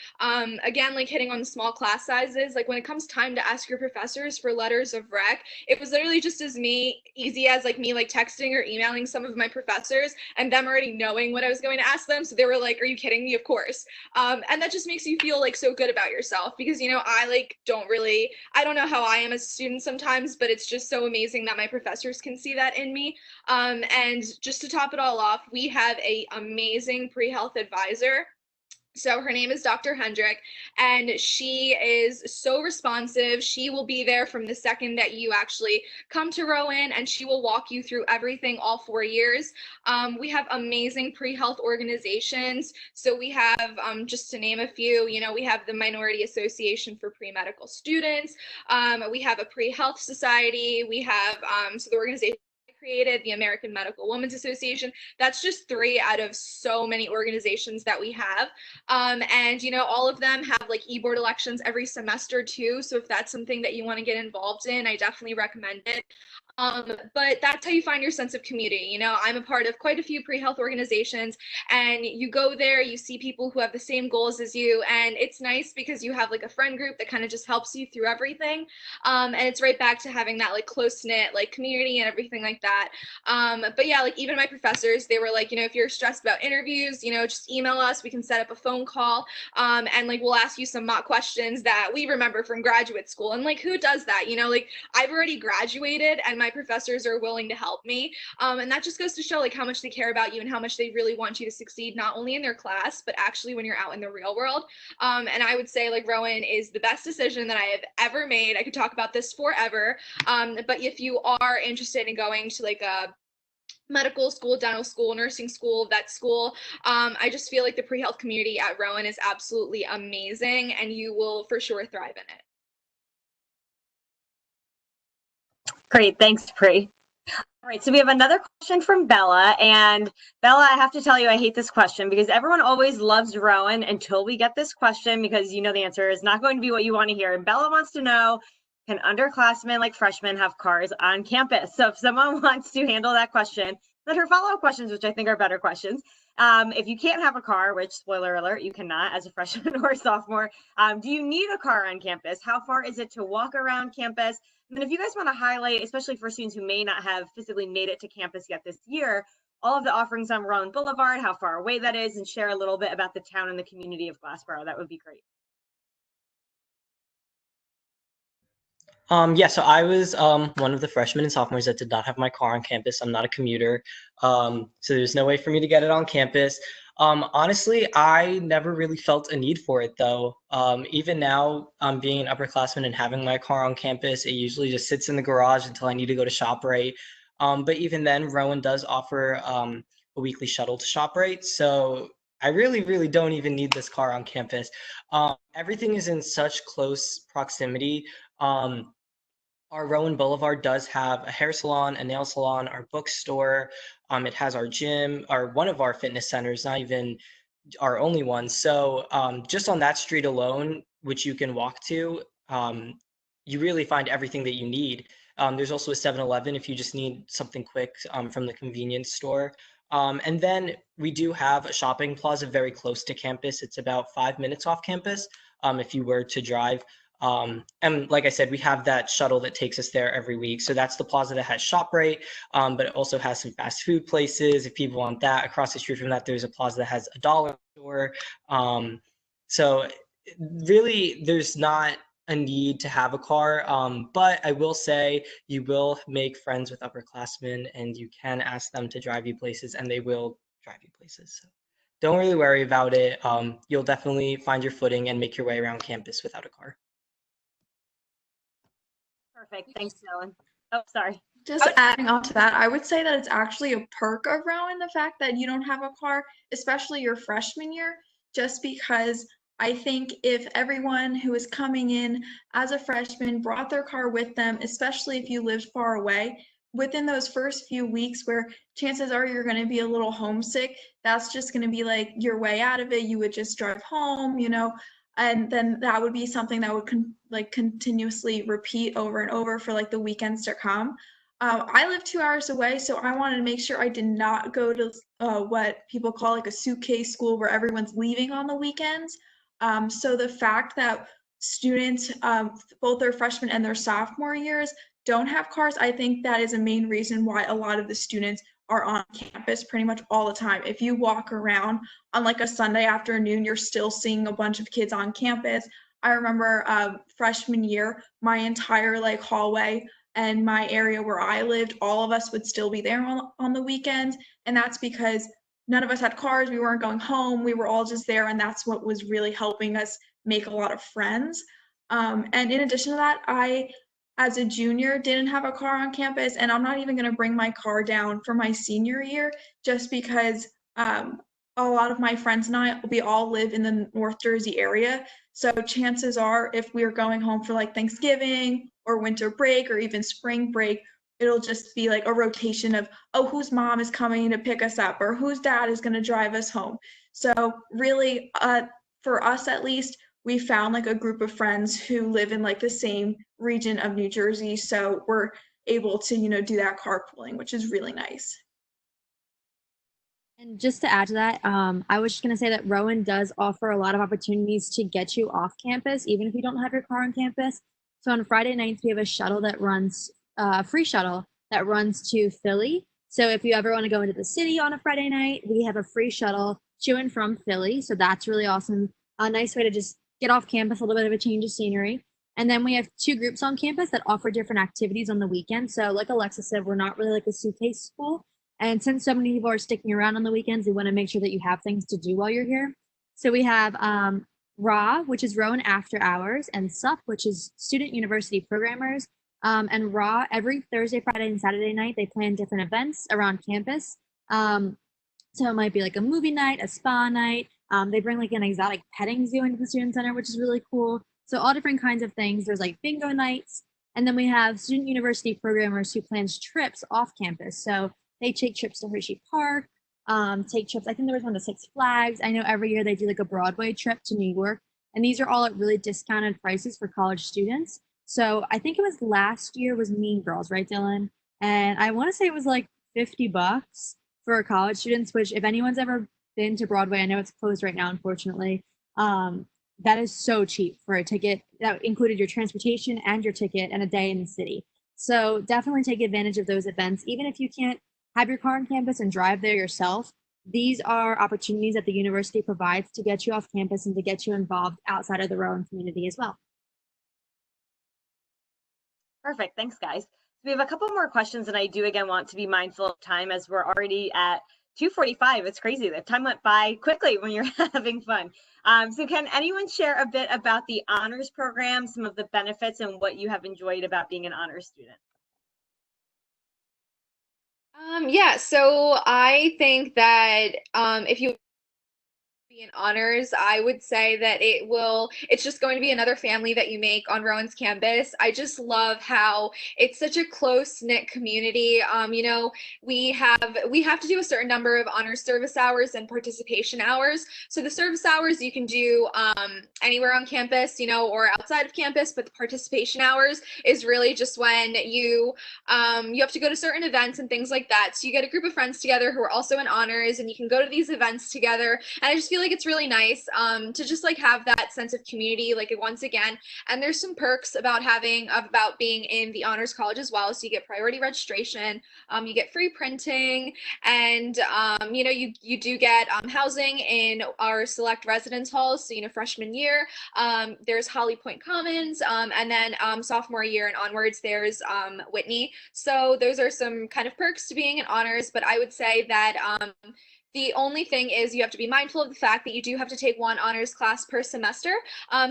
Again, like hitting on the small class sizes, like when it comes time to ask your professors for letters of rec, it was literally just as easy as like me like texting or emailing some of my professors and them already knowing what I was going to ask them. So they were like, are you kidding me? Of course. And that just makes you feel like so good about yourself, because I don't know how I am as a student sometimes, but it's just so amazing that my professors can see that in me. And just to top it all off, we have an amazing pre-health advisor. So her name is Dr. Hendrick, and she is so responsive. She will be there from the second that you actually come to Rowan, and she will walk you through everything all 4 years. We have amazing pre-health organizations. So we have, just to name a few, we have the Minority Association for Pre-Medical Students. We have a pre-health society. We have, so the organization created, the American Medical Women's Association. That's just 3 out of so many organizations that we have. And, you know, all of them have like e-board elections every semester too. So if that's something that you want to get involved in, I definitely recommend it. But that's how you find your sense of community. You know, I'm a part of quite a few pre-health organizations, and you go there, you see people who have the same goals as you, and it's nice because you have like a friend group that kind of just helps you through everything. And it's right back to having that like close-knit like community and everything like that. But yeah, like even my professors, they were like, you know, if you're stressed about interviews, you know, just email us, we can set up a phone call, and like we'll ask you some mock questions that we remember from graduate school. And like, who does that? You know, like I've already graduated and my professors are willing to help me. And that just goes to show like how much they care about you and how much they really want you to succeed, not only in their class, but actually when you're out in the real world. And I would say like Rowan is the best decision that I have ever made. I could talk about this forever. But if you are interested in going to like a medical school, dental school, nursing school, vet school, I just feel like the pre-health community at Rowan is absolutely amazing, and you will for sure thrive in it. Great, thanks, Pri. All right, so we have another question from Bella, and Bella, I have to tell you, I hate this question because everyone always loves Rowan until we get this question, because you know the answer is not going to be what you want to hear. And Bella wants to know, can underclassmen like freshmen have cars on campus? So if someone wants to handle that question, then her follow-up questions, which I think are better questions. If you can't have a car, which spoiler alert, you cannot as a freshman or a sophomore, do you need a car on campus? How far is it to walk around campus? And if you guys want to highlight, especially for students who may not have physically made it to campus yet this year, all of the offerings on Rowan Boulevard, how far away that is, and share a little bit about the town and the community of Glassboro, that would be great. Yeah, so I was one of the freshmen and sophomores that did not have my car on campus. I'm not a commuter, so there's no way for me to get it on campus. Honestly, I never really felt a need for it though. Even now, being an upperclassman and having my car on campus, it usually just sits in the garage until I need to go to ShopRite. But even then, Rowan does offer a weekly shuttle to ShopRite, so I really don't even need this car on campus. Everything is in such close proximity. Our Rowan Boulevard does have a hair salon, a nail salon, our bookstore. It has our gym, one of our fitness centers, not even our only one. So just on that street alone, which you can walk to, you really find everything that you need. There's also a 7-Eleven if you just need something quick from the convenience store. And then we do have a shopping plaza very close to campus. It's about 5 minutes off campus if you were to drive. And like I said, we have that shuttle that takes us there every week. So that's the plaza that has ShopRite, but it also has some fast food places if people want that. Across the street from that, there's a plaza that has a dollar store. So really, there's not a need to have a car, but I will say you will make friends with upperclassmen, and you can ask them to drive you places, and they will drive you places. So don't really worry about it. You'll definitely find your footing and make your way around campus without a car. Perfect. Thanks, Dylan. Oh, sorry. Just adding on to that, I would say that it's actually a perk of Rowan, the fact that you don't have a car, especially your freshman year, just because I think if everyone who is coming in as a freshman brought their car with them, especially if you lived far away, within those first few weeks where chances are you're going to be a little homesick, that's just going to be like your way out of it. You would just drive home, you know, and then that would be something that would continuously repeat over and over for like the weekends to come. I live 2 hours away, so I wanted to make sure I did not go to what people call like a suitcase school where everyone's leaving on the weekends. So the fact that students, both their freshman and their sophomore years, don't have cars, I think that is a main reason why a lot of the students are on campus pretty much all the time. If you walk around on like a Sunday afternoon, you're still seeing a bunch of kids on campus. I remember freshman year, my entire like hallway and my area where I lived, all of us would still be there on the weekends. And that's because none of us had cars, we weren't going home, we were all just there, and that's what was really helping us make a lot of friends. And in addition to that, I, as a junior, didn't have a car on campus, and I'm not even going to bring my car down for my senior year, just because a lot of my friends and I, we all live in the North Jersey area. So chances are, if we're going home for like Thanksgiving or winter break or even spring break, it'll just be like a rotation of, oh, whose mom is coming to pick us up or whose dad is going to drive us home. So really, for us at least, we found like a group of friends who live in like the same region of New Jersey. So we're able to, do that carpooling, which is really nice. And just to add to that, I was just going to say that Rowan does offer a lot of opportunities to get you off campus, even if you don't have your car on campus. So on Friday nights, we have a shuttle that runs, free shuttle that runs to Philly. So if you ever want to go into the city on a Friday night, we have a free shuttle to and from Philly. So that's really awesome. A nice way to just get off campus, a little bit of a change of scenery. And then we have 2 groups on campus that offer different activities on the weekend. So like Alexa said, we're not really like a suitcase school. And since so many people are sticking around on the weekends, we want to make sure that you have things to do while you're here. So we have RA, which is Rowan After Hours, and SUP, which is Student University Programmers. And RA, every Thursday, Friday, and Saturday night, they plan different events around campus. So it might be like a movie night, a spa night. They bring like an exotic petting zoo into the student center, which is really cool. So all different kinds of things. There's like bingo nights. And then we have Student University Programmers who plans trips off campus. So they take trips to Hershey Park, take trips. I think there was one to Six Flags. I know every year they do like a Broadway trip to New York. And these are all at really discounted prices for college students. So I think it was last year was Mean Girls, right, Dylan? And I want to say it was like $50 for college students, which if anyone's ever been to Broadway, I know it's closed right now, unfortunately. That is so cheap for a ticket. That included your transportation and your ticket and a day in the city. So definitely take advantage of those events. Even if you can't have your car on campus and drive there yourself, these are opportunities that the university provides to get you off campus and to get you involved outside of the Rowan community as well. Perfect. Thanks, guys. We have a couple more questions, and I do again want to be mindful of time as we're already at 2:45. It's crazy. The time went by quickly when you're having fun. So can anyone share a bit about the honors program, some of the benefits, and what you have enjoyed about being an honors student? Yeah, so I think that if you be in honors, I would say that it's just going to be another family that you make on Rowan's campus. I just love how it's such a close-knit community. We have to do a certain number of honors service hours and participation hours. So the service hours you can do anywhere on campus, or outside of campus, but the participation hours is really just when you have to go to certain events and things like that. So you get a group of friends together who are also in honors, and you can go to these events together. And I just feel like it's really nice to just like have that sense of community, like once again. And there's some perks about being in the honors college as well. So you get priority registration, you get free printing, and you do get housing in our select residence halls. So freshman year there's Holly Point Commons, and then sophomore year and onwards there's Whitney. So those are some kind of perks to being in honors. But I would say that the only thing is you have to be mindful of the fact that you do have to take 1 honors class per semester.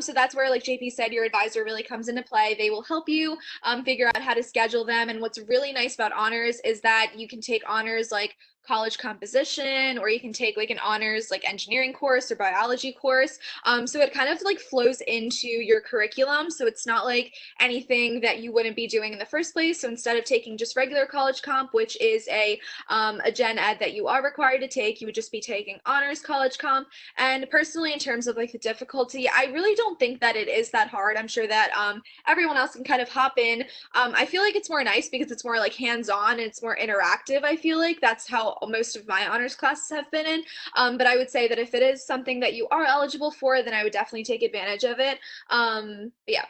So that's where, like JP said, your advisor really comes into play. They will help you figure out how to schedule them. And what's really nice about honors is that you can take honors like college composition, or you can take like an honors like engineering course or biology course. So it kind of like flows into your curriculum. So it's not like anything that you wouldn't be doing in the first place. So instead of taking just regular college comp, which is a gen ed that you are required to take, you would just be taking honors college comp. And personally, in terms of like the difficulty, I really don't think that it is that hard. I'm sure that everyone else can kind of hop in. I feel like it's more nice because it's more like hands-on and it's more interactive. I feel like that's how most of my honors classes have been in. But I would say that if it is something that you are eligible for, then I would definitely take advantage of it. Yeah.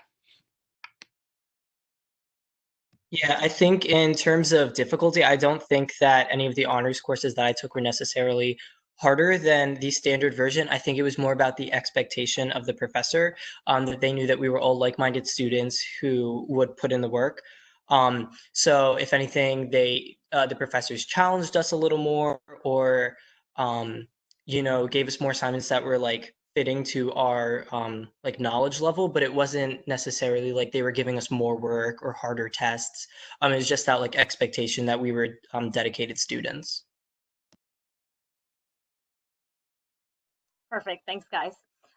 Yeah, I think in terms of difficulty, I don't think that any of the honors courses that I took were necessarily harder than the standard version. I think it was more about the expectation of the professor, that they knew that we were all like-minded students who would put in the work. So if anything, the professors challenged us a little more, or gave us more assignments that were like fitting to our like knowledge level, but it wasn't necessarily like they were giving us more work or harder tests. It was just that like expectation that we were dedicated students. Perfect. Thanks, guys.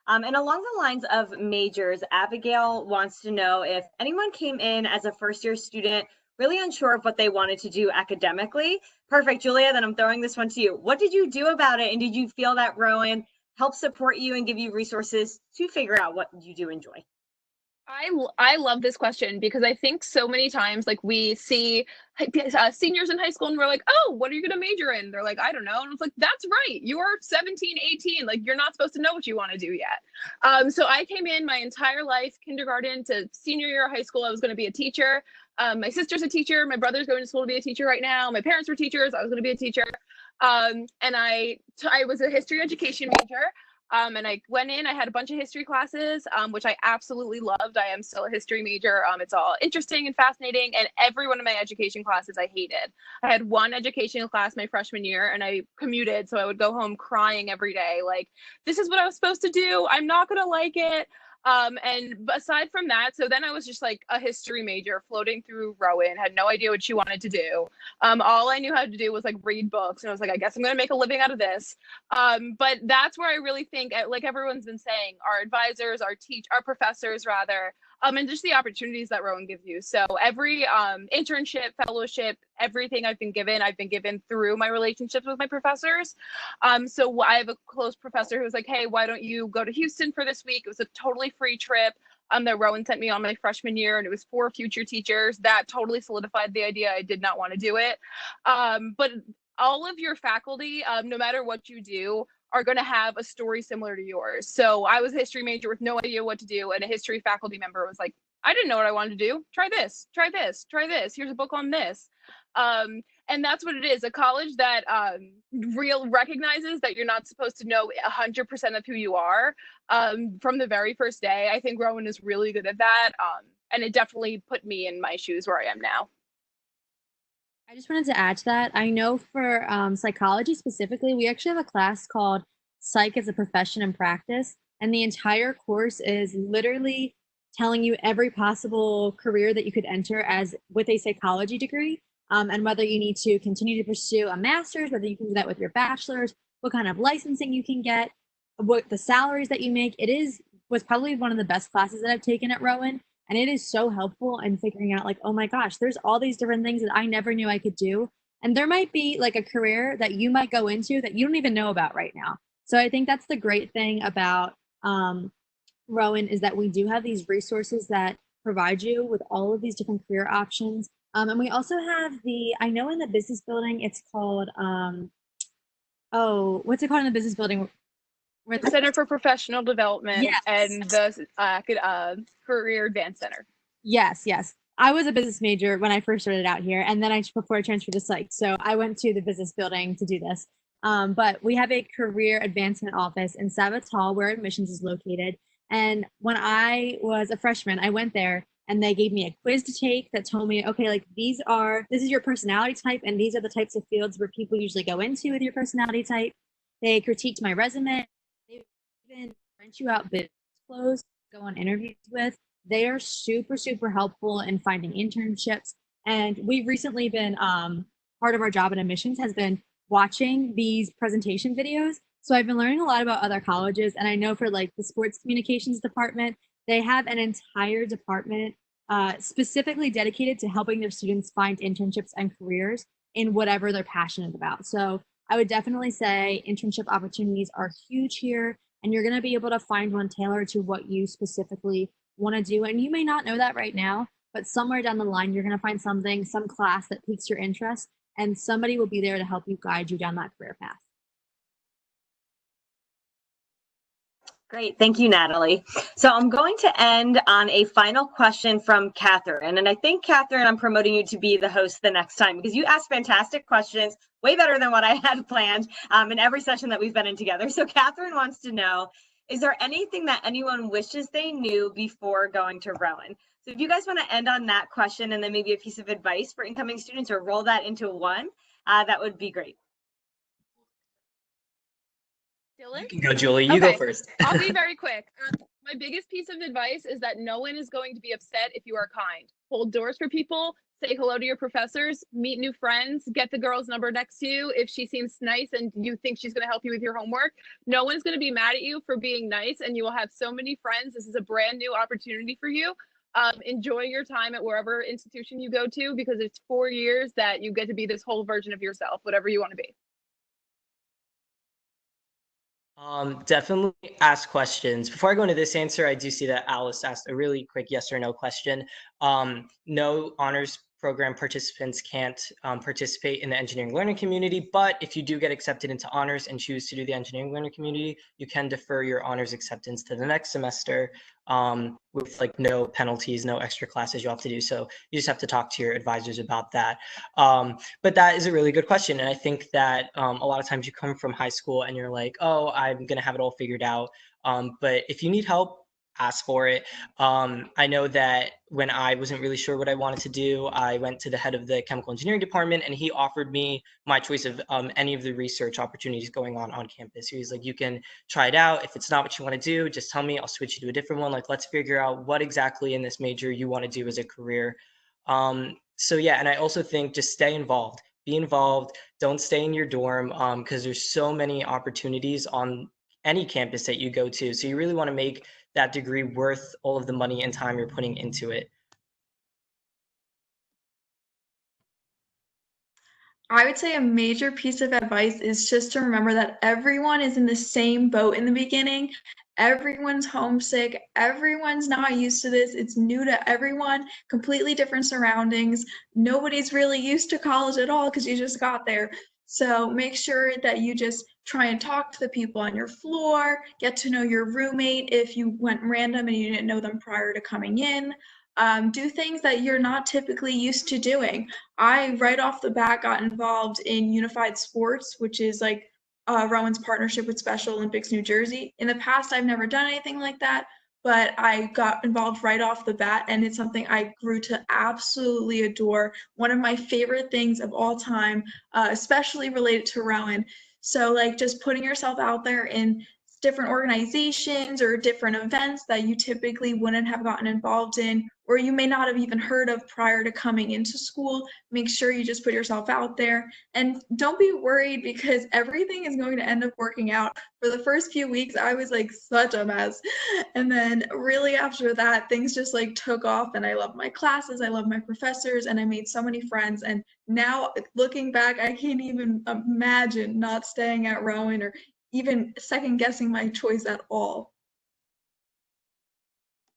And along the lines of majors, Abigail wants to know if anyone came in as a first-year student really unsure of what they wanted to do academically. Perfect, Julia, then I'm throwing this one to you. What did you do about it? And did you feel that Rowan helped support you and give you resources to figure out what you do enjoy? I love this question because I think so many times like we see seniors in high school and we're like, oh, what are you going to major in? They're like, I don't know. And it's like, that's right. You're 17, 18. Like you're not supposed to know what you want to do yet. So I came in my entire life, kindergarten to senior year of high school. I was going to be a teacher. My sister's a teacher. My brother's going to school to be a teacher right now. My parents were teachers. I was going to be a teacher. And I was a history education major. And I went in, I had a bunch of history classes, which I absolutely loved. I am still a history major. It's all interesting and fascinating. And every one of my education classes I hated. I had one education class my freshman year and I commuted. So I would go home crying every day. Like, this is what I was supposed to do. I'm not going to like it. And aside from that, so then I was just like a history major floating through Rowan, had no idea what she wanted to do. All I knew how to do was like read books. And I was like, I guess I'm going to make a living out of this. But that's where I really think, like everyone's been saying, our advisors, our professors rather, and just the opportunities that Rowan gives you. So every internship, fellowship, everything I've been given through my relationships with my professors. So I have a close professor who was like, hey, why don't you go to Houston for this week? It was a totally free trip that Rowan sent me on my freshman year, and it was for future teachers. That totally solidified the idea I did not want to do it. But all of your faculty, no matter what you do, are going to have a story similar to yours. So I was a history major with no idea what to do, and a history faculty member was like, I didn't know what I wanted to do. Try this, try this, try this. Here's a book on this. And that's what it is, a college that recognizes that you're not supposed to know 100% of who you are from the very first day. I think Rowan is really good at that. And it definitely put me in my shoes where I am now. I just wanted to add to that. I know for psychology specifically, we actually have a class called Psych as a Profession and Practice. And the entire course is literally telling you every possible career that you could enter as with a psychology degree. And whether you need to continue to pursue a master's, whether you can do that with your bachelor's, what kind of licensing you can get, what the salaries that you make. Was probably one of the best classes that I've taken at Rowan. And it is so helpful in figuring out like, oh my gosh, there's all these different things that I never knew I could do. And there might be like a career that you might go into that you don't even know about right now. So I think that's the great thing about Rowan is that we do have these resources that provide you with all of these different career options. And we also have I know in the business building, it's called, what's it called in the business building? The Center for Professional Development. Yes. And the Career Advance Center. Yes. I was a business major when I first started out here, and then before I transferred to psych. So I went to the business building to do this. But we have a career advancement office in Sabbath Hall where admissions is located. And when I was a freshman, I went there and they gave me a quiz to take that told me, okay, like this is your personality type, and these are the types of fields where people usually go into with your personality type. They critiqued my resume. They even rent you out business clothes, go on interviews with. They are super, super helpful in finding internships. And we've recently been, part of our job in admissions has been watching these presentation videos. So I've been learning a lot about other colleges. And I know for like the sports communications department, they have an entire department specifically dedicated to helping their students find internships and careers in whatever they're passionate about. So I would definitely say internship opportunities are huge here, and you're going to be able to find one tailored to what you specifically want to do. And you may not know that right now, but somewhere down the line, you're going to find some class that piques your interest, and somebody will be there to help you guide you down that career path. Great. Thank you, Natalie. So I'm going to end on a final question from Catherine. And I think, Catherine, I'm promoting you to be the host the next time because you asked fantastic questions, way better than what I had planned in every session that we've been in together. So Catherine wants to know, is there anything that anyone wishes they knew before going to Rowan? So if you guys want to end on that question and then maybe a piece of advice for incoming students or roll that into one, that would be great. You can go, Julie. You go first. I'll be very quick. My biggest piece of advice is that no one is going to be upset if you are kind. Hold doors for people, say hello to your professors, meet new friends, get the girl's number next to you if she seems nice and you think she's going to help you with your homework. No one's going to be mad at you for being nice, and you will have so many friends. This is a brand new opportunity for you. Enjoy your time at wherever institution you go to, because it's 4 years that you get to be this whole version of yourself, whatever you want to be. Definitely ask questions. Before I go into this answer, I do see that Alice asked a really quick yes or no question. No, honors program participants can't participate in the engineering learning community, but if you do get accepted into honors and choose to do the engineering learning community, you can defer your honors acceptance to the next semester with like no penalties, no extra classes you have to do. So you just have to talk to your advisors about that. But that is a really good question. And I think that a lot of times you come from high school and you're like, oh, I'm going to have it all figured out. But if you need help, ask for it. I know that when I wasn't really sure what I wanted to do, I went to the head of the chemical engineering department and he offered me my choice of any of the research opportunities going on campus. He was like, you can try it out. If it's not what you want to do, just tell me, I'll switch you to a different one. Like, let's figure out what exactly in this major you want to do as a career. So yeah, and I also think just stay involved, be involved, don't stay in your dorm because there's so many opportunities on any campus that you go to. So you really want to make that degree worth all of the money and time you're putting into it. I would say a major piece of advice is just to remember that everyone is in the same boat in the beginning. Everyone's homesick. Everyone's not used to this. It's new to everyone, completely different surroundings. Nobody's really used to college at all because you just got there. So make sure that you just try and talk to the people on your floor, get to know your roommate if you went random and you didn't know them prior to coming in. Do things that you're not typically used to doing. I right off the bat got involved in Unified Sports, which is like Rowan's partnership with Special Olympics New Jersey. In the past, I've never done anything like that, but I got involved right off the bat, and it's something I grew to absolutely adore. One of my favorite things of all time, especially related to Rowan. So, like, just putting yourself out there in different organizations or different events that you typically wouldn't have gotten involved in, or you may not have even heard of prior to coming into school. Make sure you just put yourself out there and don't be worried because everything is going to end up working out. For the first few weeks, I was like such a mess. And then really after that, things just like took off and I love my classes, I love my professors, and I made so many friends. And now looking back, I can't even imagine not staying at Rowan or even second guessing my choice at all.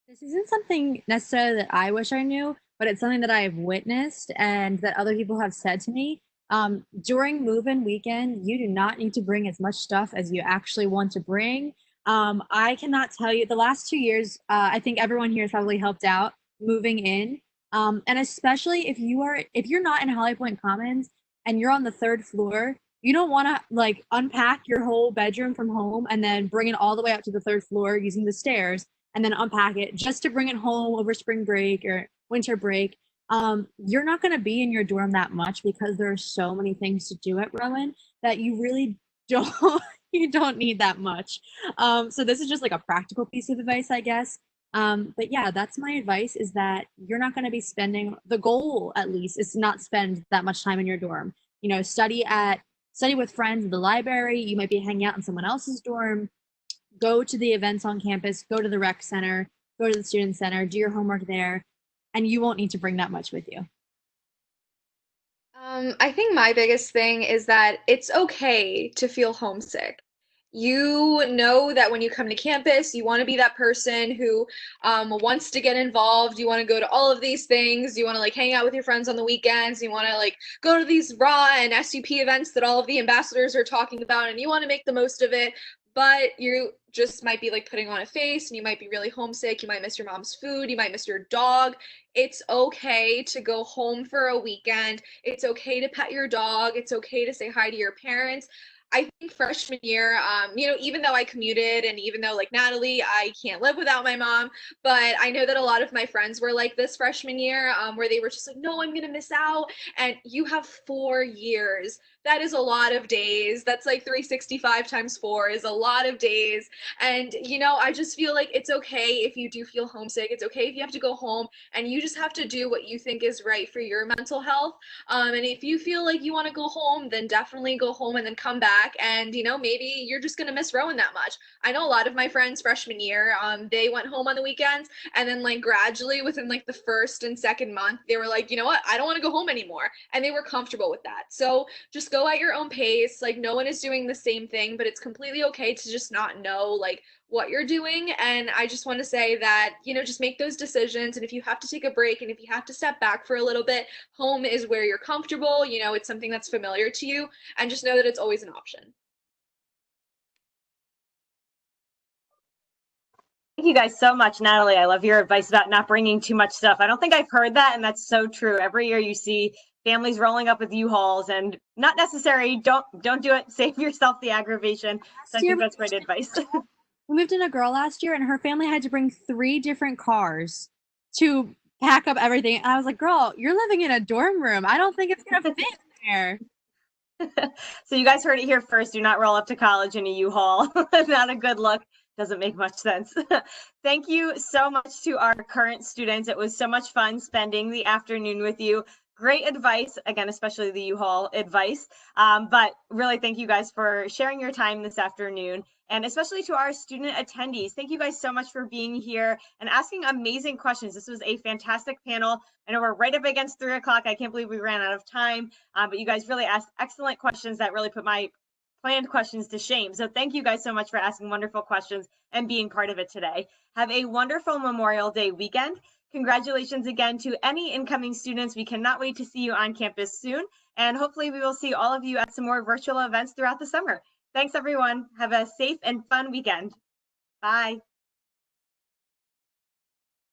This isn't something necessarily that I wish I knew, but it's something that I have witnessed and that other people have said to me. During move-in weekend, you do not need to bring as much stuff as you actually want to bring. I cannot tell you, the last 2 years, I think everyone here has probably helped out moving in. And especially if you're not in Holly Point Commons and you're on the 3rd floor, you don't want to like unpack your whole bedroom from home and then bring it all the way up to the 3rd floor using the stairs and then unpack it just to bring it home over spring break or winter break. You're not going to be in your dorm that much because there are so many things to do at Rowan that you really don't you don't need that much. So this is just like a practical piece of advice, I guess. But yeah, that's my advice is that you're not going to be spending, the goal at least is to not spend that much time in your dorm. You know, study with friends in the library. You might be hanging out in someone else's dorm. Go to the events on campus, go to the rec center, go to the student center, do your homework there, and you won't need to bring that much with you. I think my biggest thing is that it's okay to feel homesick. You know that when you come to campus, you want to be that person who wants to get involved. You want to go to all of these things. You want to like hang out with your friends on the weekends. You want to like go to these RA and SUP events that all of the ambassadors are talking about, and you want to make the most of it. But you just might be like putting on a face and you might be really homesick. You might miss your mom's food. You might miss your dog. It's okay to go home for a weekend. It's okay to pet your dog. It's okay to say hi to your parents. I think freshman year, even though I commuted and even though like Natalie, I can't live without my mom, but I know that a lot of my friends were like this freshman year where they were just like, no, I'm going to miss out. And you have 4 years that is a lot of days. That's like 365 times 4 is a lot of days. And, you know, I just feel like it's okay if you do feel homesick. It's okay if you have to go home, and you just have to do what you think is right for your mental health. And if you feel like you want to go home, then definitely go home and then come back. And, you know, maybe you're just going to miss Rowan that much. I know a lot of my friends freshman year, they went home on the weekends, and then like gradually within like the first and second month, they were like, you know what, I don't want to go home anymore. And they were comfortable with that. So just go at your own pace. Like, no one is doing the same thing, but it's completely okay to just not know like what you're doing. And I just want to say that, you know, just make those decisions. And if you have to take a break and if you have to step back for a little bit, home is where you're comfortable. You know, it's something that's familiar to you, and just know that it's always an option. Thank you guys so much, Natalie. I love your advice about not bringing too much stuff. I don't think I've heard that, and that's so true. Every year you see families rolling up with U-Hauls, and not necessary. Don't do it. Save yourself the aggravation. So I think that's great advice. We moved in a girl last year, and her family had to bring 3 different cars to pack up everything. And I was like, girl, you're living in a dorm room. I don't think it's going to fit there. So you guys heard it here first. Do not roll up to college in a U-Haul. Not a good look. Doesn't make much sense. Thank you so much to our current students. It was so much fun spending the afternoon with you. Great advice, again, especially the U-Haul advice. But really, thank you guys for sharing your time this afternoon. And especially to our student attendees, thank you guys so much for being here and asking amazing questions. This was a fantastic panel. I know we're right up against 3 o'clock. I can't believe we ran out of time, but you guys really asked excellent questions that really put my planned questions to shame. So thank you guys so much for asking wonderful questions and being part of it today. Have a wonderful Memorial Day weekend. Congratulations again to any incoming students. We cannot wait to see you on campus soon. And hopefully we will see all of you at some more virtual events throughout the summer. Thanks, everyone. Have a safe and fun weekend. Bye.